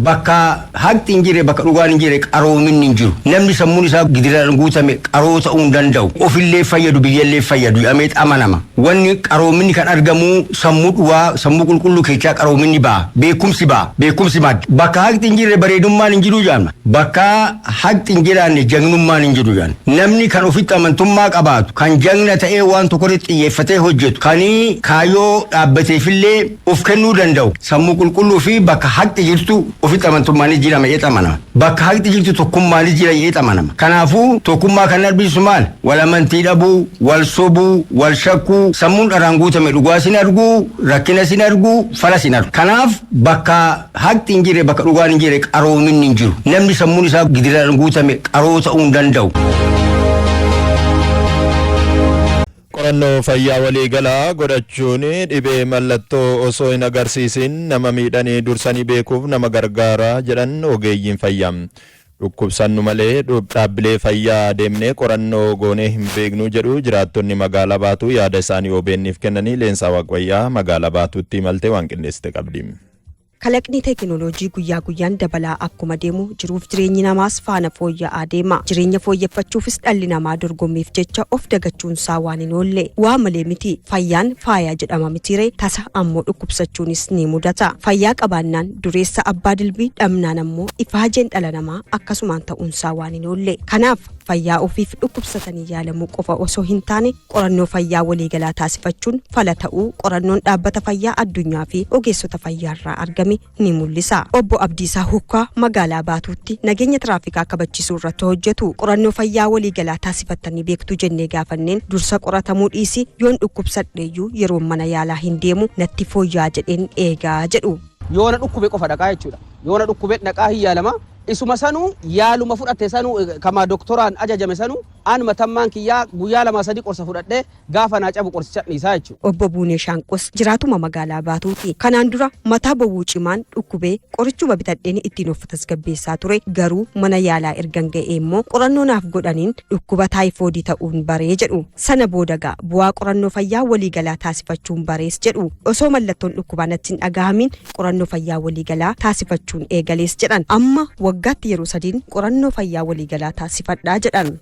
bakka haqti hin jirre bakka dhugaan hin jirre qaroominni hin jiru. Namni sammuun isaa gidiraan guutame qaroo ta'uu hin danda'u. Ofillee fayyadu biyyallee fayyadu ameet amanama. Wanni qaroominni kan argamu sammuu dhuwaa sammuu qulqulluu keessaa qaroominni ba'a. Beekumsi ba'a. Beekumsi madda. Bakka haqti hin jirre bareedummaan hin jiru jaamna. Bakka haqti hin jiraanne jagnummaan hin jiru jaamna. Namni kan ofitti amantummaa qabaatu kan jagna ta'ee waan tokkotti xiyyeeffatee hojjetu kanii kaayoo dhaabbateefillee of kennuu danda'u. Sammuu qulqulluu fi bakka haqti jirtu ofitti amantummaanis jira jedhee amanama. Bakka haqti jirtu tokkummaanis jira jedhee amanama. Kanaafuu tokkummaa kan arbisu maal? Wal amantii dhabuu, wal sobuu, wal shakkuu, sammuun dharaan guutame dhugaa sin argu, rakkina sin argu, fala sin argu. Kanaaf bakka haqti hin jirre bakka dhugaan hin jirre qaroominni hin jiru. Namni sammuun isaa gidiraan guutame qaroo ta'uu hin danda'u. Qorannoo fayyaa waliigalaa godhachuun dhibee mallattoo osoo hin agarsiisin nama miidhanii dursanii beekuuf nama gargaara jedhan ogeeyyiin fayyaa. Dhukkubsannu malee dhaabbilee fayyaa deemnee qorannoo goonee hin beeknu jedhu jiraattonni magaalaa Baatuu yaada isaanii OBN'if kennanii Leensaa Waaqayyaa magaalaa Baatuutti imaltee waan qindeessite qabdi. Kalaqni teekinooloojii guyyaa guyyaan dabalaa akkuma deemu jiruuf jireenyi namaas faana fooyya'aa deema. Jireenya fooyyeffachuufis dhalli namaa dorgommiif jecha of dagachuun isaa waan hin oolle. Waa malee miti fayyaan faayaa jedhama mitiire tasa ammoo dhukkubsachuunis ni mudata. Fayyaa qabaannaan dureessa abbaa dilbii dhabnaan ammoo ifaajeen dhala namaa akkasumaan ta'uunsaa waan hin oolle. Kanaaf fayyaa ofiif dhukkubsatanii yaalamuu qofa osoo hin taane qorannoo fayyaa waliigalaa taasifachuun fala ta'uu qorannoon dhaabbata fayyaa addunyaa fi ogeessota fayyaarraa argame ni mul'isa. Obbo Abdiisaa Hukkaa magaalaa Baatuutti nageenya tiraafikaa kabachiisuu irratti hojjetu. Qorannoo fayyaa waliigalaa taasifattanii beektu jennee gaafanneen dursa qoratamuu dhiisi yoon dhukkubsadheeyyuu yeroo mana yaalaa hin deemu natti fooyyaa jedheen eegaa jedhu. Yoona dhukkube qofa dhaqaa jechuudha. Yoona dhukkube dhaqaa hin yaalama. Isuma sanuu yaaluma fudhatte sanuu kama doktoraan ajajame sanuu an matammaan kiyyaa guyyaa lama sadii qorsa fudhadhee gaafa naa cabu qorsicha dhiisaa jechuudha. Obbo Buunee Shaanqos jiraatuma magaalaa Baatuuti. Kanaan dura mataa bowwuu cimaan dhukkubee qorichuma bitadheen ittiin of tasgabbeessaa ture garuu mana yaalaa ergan ga'ee immoo qorannoo naaf godhaniin dhukkuba taayifoodii ta'uun baree jedhu. Sana booda gaa bu'aa qorannoo fayyaa waliigalaa taasifachuun barees jedhu. Osoo mallattoon dhukkubaa natti hin dhagahamin qorannoo fayyaa waliigalaa taasifachuun eegalees jedhan. Amma waggaatti yeroo sadiin qorannoo fayyaa waliigalaa taasifadhaa jedhan.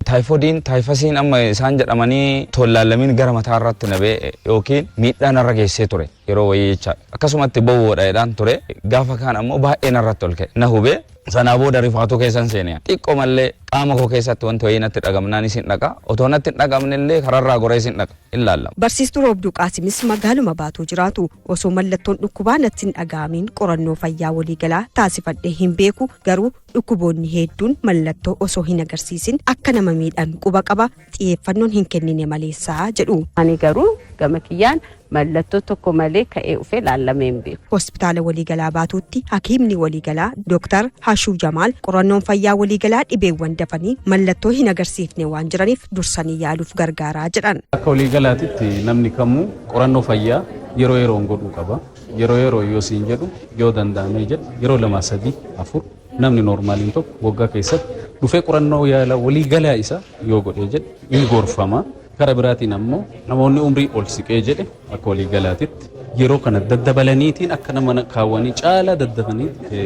Taayifasiin amma isaan jedhamanii tollaalamin gara mataa irratti nabee yookiin miidhaan irra geessee ture yeroo wayii jecha akkasumatti bowwoodha jedhaan ture gaafa kaan ammoo baay'ee narratti ol ka'e na hubee sanaa booda rifaatuu keessan seenee xiqqoo mallee qaama koo keessatti wanti wayii natti dhagamnaan isin dhaqa otoo natti hin dhagamne illee kararraa goree isin dhaqa hin laallama. Barsiistuu Roobduu Qaasimis magaaluma Baatuu jiraatu osoo mallattoon dhukkubaa natti hin dhaga'amiin qorannoo fayyaa waliigalaa taasifadhee hin beeku garuu dhukkuboonni hedduun mallattoo osoo hin agarsiisin akka nama miidhan quba qaba xiyyeeffannoon hin kennine maleessaa jedhu. Ani garuu gama kiyyaan mallattoo tokko malee ka'ee ufee laallamee hin beeku. Hospitaala waliigalaa Baatuutti hakiimni waliigalaa Dr. Hashuu Jamaal qorannoon fayyaa waliigalaa dhibeewwan dafanii mallattoo hin agarsiifne waan jiraniif dursanii yaaluuf gargaaraa jedhan. Akka waliigalaatitti namni kamuu qorannoo fayyaa yeroo yeroon godhuu qaba. Yeroo yoo siin jedhu yoo danda'amee jedhu yeroo 2 3 4 namni normaaliin tokko waggaa keessatti dhufee qorannoo yaala waliigalaa isa yoo godhee jedhu ni gorfama. Kara biraatiin ammoo namoonni umrii ol siqee jedhe akka waliigalaatitti yeroo kana daddabalaniitiin akka nama kaawwanii caala daddafaniitti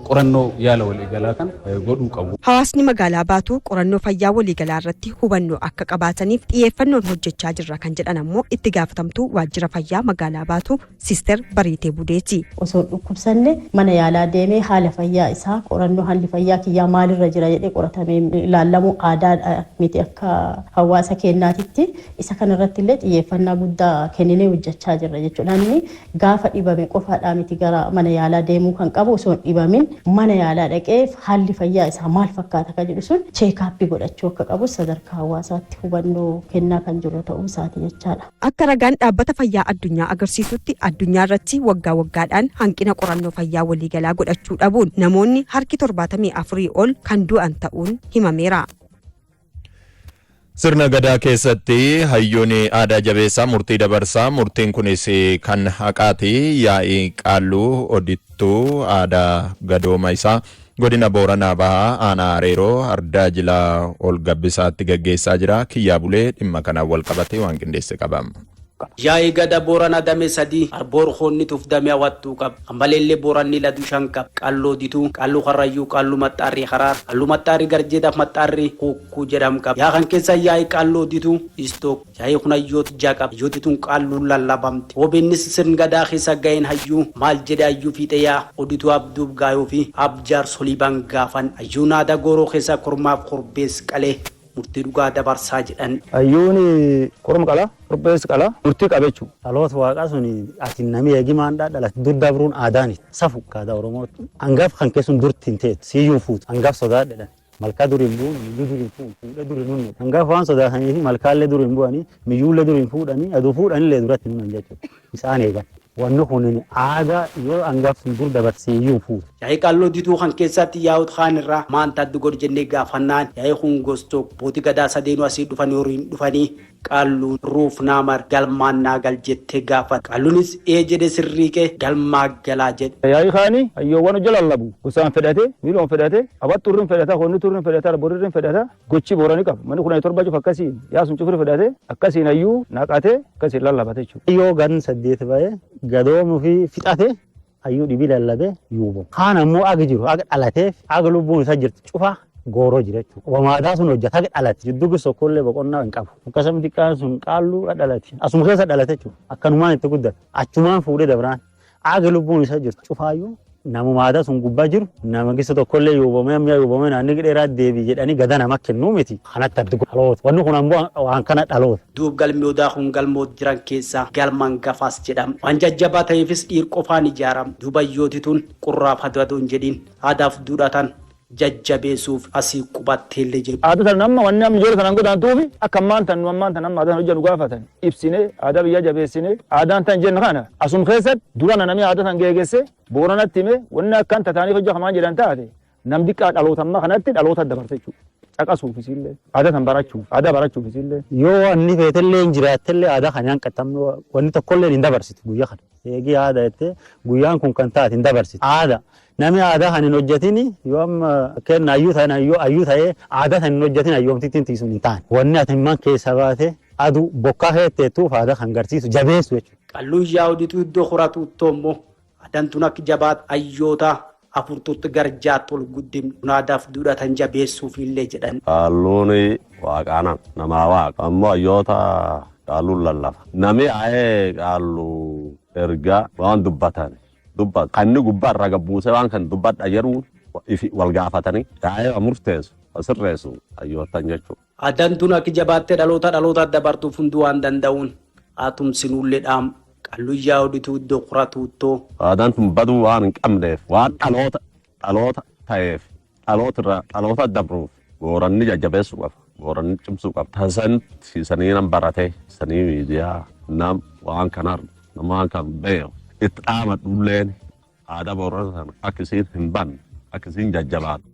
qorannoo yaala waliigalaa kan godhuu qabu. Hawaasni magaalaa Baatuu qorannoo fayyaa waliigalaa irratti hubannoo akka qabaataniif xiyyeeffannoon hojjechaa jirra kan jedhan ammoo itti gaafatamtuu waajjira fayyaa magaalaa Baatuu Sister Bariitee Budeeti. Osoo dhukkubsanne mana yaalaa deemee haala fayyaa isaa qorannoo haalli fayyaa kiyyaa maalirra jira jedhee qoratamee ilaallamu aadaa miti akka hawaasa keenyaatitti isa kanarratti illee xiyyeeffannaa guddaa kenninee hojjechaa jirra jechuudha. Namni gaafa dhibame qofaadhaa miti gara mana yaalaa deemuu kan qabu osoo hin dhibamin mana yaalaa dhaqee haalli fayyaa isaa maal fakkaata kan jedhu sun cheekaappii godhachuu akka qabu sadarkaa hawaasaatti hubannoo kennaa kan jiru ta'uu isaati jechaadha. Akka ragaan dhaabbata fayyaa addunyaa agarsiisutti addunyaa irratti waggaa waggaadhaan hanqina qorannoo fayyaa waliigalaa godhachuu dhabuun namoonni harki 74 ol kan du'an ta'uun himameera. Sirna gadaa keessatti hayyoonni aadaa jabeessaa murtii dabarsaa murtiin kunis kan haqaati yaa'ii qaalluu odittuu aadaa gadooma isaa godina Booranaa Bahaa aanaa Areeroo ardaa jilaa ol gabbisaatti gaggeessaa jira. Kiyyaa Bulee dhimma kanaan wal qabatee waan qindeesse qabama. qaba. Yaa'ii gada boorana dame sadii arboor hoonni tuuf dame hawwattuu qaba. Ammallee booranni ladu shan qaba. Qalloo dituu, qalloo karrayyuu, qalloo maxxarrii haraar, qalloo maxxarrii garjeedhaaf maxxarrii kukkuu jedhamu qaba. Yaa kan keessa yaa'ii qalloo dituu istook yaa'ii kun hayyoota ja'a qaba. Hayyooti tun qalloo lallabamte. OBNs sirn gadaa keessa ga'een hayyuu maal jedhe hayyuu fiixee yaa odituu abduuf gaayoo fi abjaar soliibaan gaafan hayyuun aadaa gooroo keessa kormaaf korbees qalee murtii dhugaa dabarsaa jedhan. Hayyuun korma qala korbees qala murtii qabeechu. Dhaloota waaqaa sun ati namni eegimaan dhalate dur dabruun aadaani safu aadaa Oromooti. Hangaaf kan keessuun durtiin ta'etu siyyuu fuutu hangaaf sodaadhaan. Malkaa duriin bu'uun miyyuu duriin fuudhee duriin hunne. Hangaaf waan sodaatanii fi malkaallee duriin bu'anii miyyuullee duriin fuudhanii aduu fuudhanillee duratti hunnan jechuudha. Isaan eegan. Wanni kun aadaa yoo hangaaf sun dur dabarsiiyyuu fuudhu. Yaa'ii qalloo dituu kan keessatti yaa'ut kaan irraa maanta addu godhu jennee gaafannaan yaa'ii kun gostook bootii gadaa sadeenuu asii dhufanii horiin dhufanii qalluun ruuf naamar galmaan naagal jettee gaafata. Qalluunis jedhe sirriiqee galmaa galaa jedhe. Yaa'ii kaanii hayyoowwan hojja lallabu gosaan fedhate miiloon fedhate abat turriin fedhata honni turriin fedhata borirriin fedhata gochi booranii qaba. Manni kun torba cuf akkasiin yaasun cufri fedhate akkasiin hayyuu naqate akkasiin lallabate jechuudha. Yoo gan saddeet ba'ee gadoomu fi fixate hayyuu dhibii lallabe yuubo. Kaan ammoo aga jiru aga dhalateef aga lubbuun isaa jirti cufa gooroo jira jechuudha. Wamaadaa sun hojjeta aga dhalate jidduu tokkollee boqonnaa hin qabu. Akkasuma xiqqaan sun qaalluu dhalate asuma keessa dhalate jechuudha. Akkanumaan itti guddate achumaan fuudhee dabraan aga lubbuun isaa jirti cufaayyuu nama maadaa sun gubbaa jiru nama gisa tokkollee yuubamee ammayyaa yuubamee naanni dheeraa deebii jedhanii gada nama kennuu miti kanatti adda dhaloota wanni kun ammoo waan kana dhaloota. Duub galmoodaa kun galmoot jiran keessaa galmaan gafaas jedhama. Waan jajjabaa ta'eefis dhiir qofaan ijaarama. Duubayyooti tun qurraaf hadwadoon jedhin aadaaf duudhatan jajjabeessuuf asii qubatteellee jiru. Aadaa sana nama wanni amma ijoollee sanaan godhantuufi akka ammaan tan amma aadaa hojjennu gaafatan ibsine aadaa biyya jabeessine aadaan tan jenna kana asum keessatti dura namni aadaa san geegesse booranatti hime wanni akkan tataaniif hojjetamaan jedhan taate nam diqqaa dhaloota amma kanatti dhaloota dabarte jechuudha. Caqasuufis illee aadaa san barachuufis illee yoo wanni feetellee hin jiraattellee aadaa kanaan qaxxamnu wanni tokkollee hin dabarsitu guyyaa kana. Eegii aadaa jettee guyyaan kun kan taate hin dabarsitu. Aadaa namni aadaa kan hin hojjetini yoo amma kenna ayyuu ta'ee aadaa kan hin hojjetin ayyoomtittiin tiisun hin taane. Wanni ati himman keessa baate aduu bokkaa heetteettuuf aadaa kan garsiisu jabeessu jechuudha. Qalluun yaa'uditu iddoo horatu toommoo aadaan tun akka jabaat ayyoota afurtuutti garjaa tol guddin aadaaf duudhatan jabeessuuf illee jedhan. Qalluun waaqaana namaa waaqa ammoo ayyoota qaalluun lallafa. Nami ayee qaalluu ergaa waan dubbatan. Kanni gubbaa irraa gabbuusee waan kan dubbadha jedhuun wal gaafatanii taa'ee murteessu asirreessu ayyootan jechuudha. Aadaan tun akka jabaattee dhaloota dabartuuf hunduu waan danda'uun haatumsinuullee dhaam qalluu yaa'uditu iddoo qoratuuttoo. Aadaan tun baduu waan hin qabneef waan dhaloota ta'eef dhaloota dabruuf booranni jajjabeessuu qaba booranni cimsuu qaba. Tasan sanii nan barate sanii miidiyaa nam waan kanar nama waan kan beeku. Itti dhaamadhulleen aadaa boorana sana akkasiin hin banne akkasiin jajjabaatu.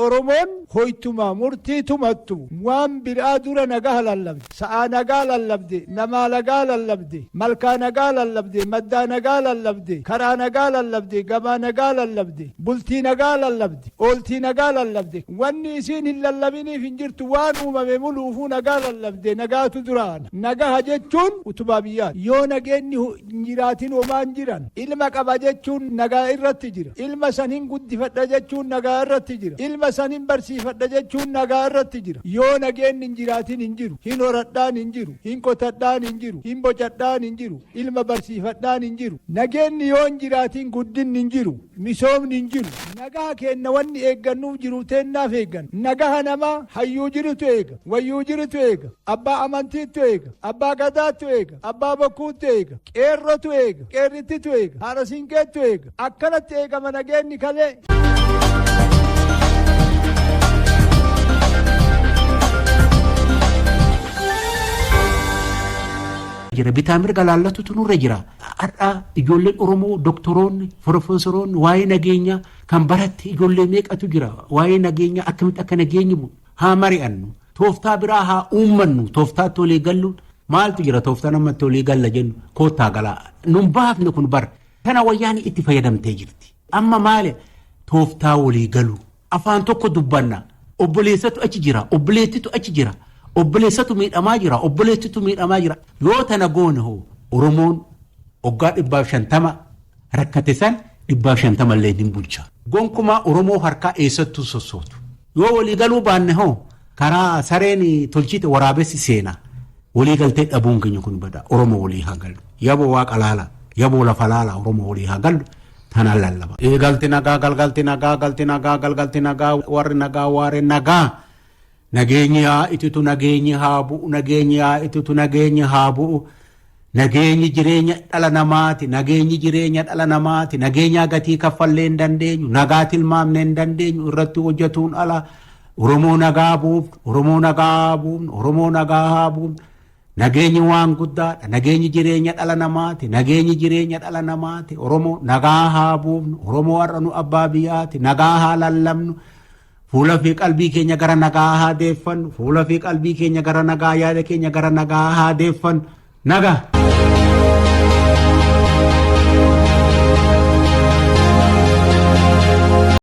Oromoon hoytuma murtii tumattu waan biraa dura nagaa lallabde sa'aa nagaa lallabde namaa nagaa lallabde malkaa nagaa lallabde maddaa nagaa lallabde karaa nagaa lallabde gabaa nagaa lallabde bultii nagaa lallabde ooltii nagaa lallabde wanni isiin hin lallabiniif hin jirtu waan uumame muluufuu nagaa lallabde nagaatu duraan nagaa jechuun utubaa biyyaa yoo nageenni hin jiraatin homaan jiran ilma qaba jechuun nagaa irratti jira ilma san hin guddifadha jechuun nagaa irratti jira ilma sanin barsiifadha jechuun nagaa irratti jira yoo nageenni hin jiraatin hin jiru hin horadhaan hin jiru hin qotadhaan hin jiru hin bocadhaan hin jiru ilma barsiifadhaan hin jiru nageenni yoo hin jiraatin guddinni hin jiru misoomni hin jiru nagaa kenna wanni eeggannuuf jiru teennaaf eeggan nagaa namaa hayyuu jirutu eega wayyuu jirutu eega abbaa amantiitu eega abbaa gadaatu eega abbaa bokkuutu eega qeerrotu eega qeerrittitu eega haadha siinqeetu eega akkanatti eegama nageenni kalee. jira bitaa mirga laallatutu nurra jira har'a ijoolleen Oromoo doktoroonni profesoroonni waa'ee nageenya kan baratti ijoollee meeqatu jira waa'ee nageenya akkamitti akka nageenyi haa mari'annu tooftaa biraa haa uummannu tooftaatti olii galluun maaltu jira tooftaa namatti olii galla jennu koottaa galaa nun baafne kun bar kana wayyaanii itti fayyadamtee jirti amma maali tooftaa olii galu afaan tokko dubbanna obboleessatu achi jira obboleettitu achi jira obboleessatu miidhamaa jira, obboleessitu miidhamaa jira. Yoo tana goone hoo Oromoon waggaa 150 rakkate san 150 illee hin bulcha. Gonkumaa Oromoo harkaa eessattuu sossootu. Yoo waliigaluu baanne hoo karaa sareen tolchite waraabessi seenaa. Waliigaltee dhabuun keenya kun bada Oromoo walii haa galu. Yaboo waaqa laala, yaboo lafa laala Oromoo walii haa galu. Tanaan lallaba. Galti nagaa, galgalti nagaa, galti nagaa, galgalti nagaa, warri nagaa, waaree nagaa. Nageenyi haa ititu nageenyi haa bu'u, nageenyi haa ititu nageenyi haa bu'u. Nageenyi jireenya dhala namaati, nageenyi jireenya dhala namaati, nageenya gatii kaffallee hin dandeenyu, nagaa tilmaamne hin dandeenyu, irratti hojjetuun ala. Oromoo nagaa buufnu, Oromoo nagaa buufnu, Oromoo nagaa haa buufnu. Nageenyi waan guddaadha, nageenyi jireenya dhala namaati, nageenyi jireenya dhala namaati. Oromoo nagaa haa buufnu, Oromoo har'a nu abbaa biyyaati, nagaa haa lallabnu. Fuula fi qalbii keenya gara nagaa haa deeffannu, fuula fi qalbii keenya gara nagaa, yaada keenya gara nagaa haa deeffannu. Nagaa.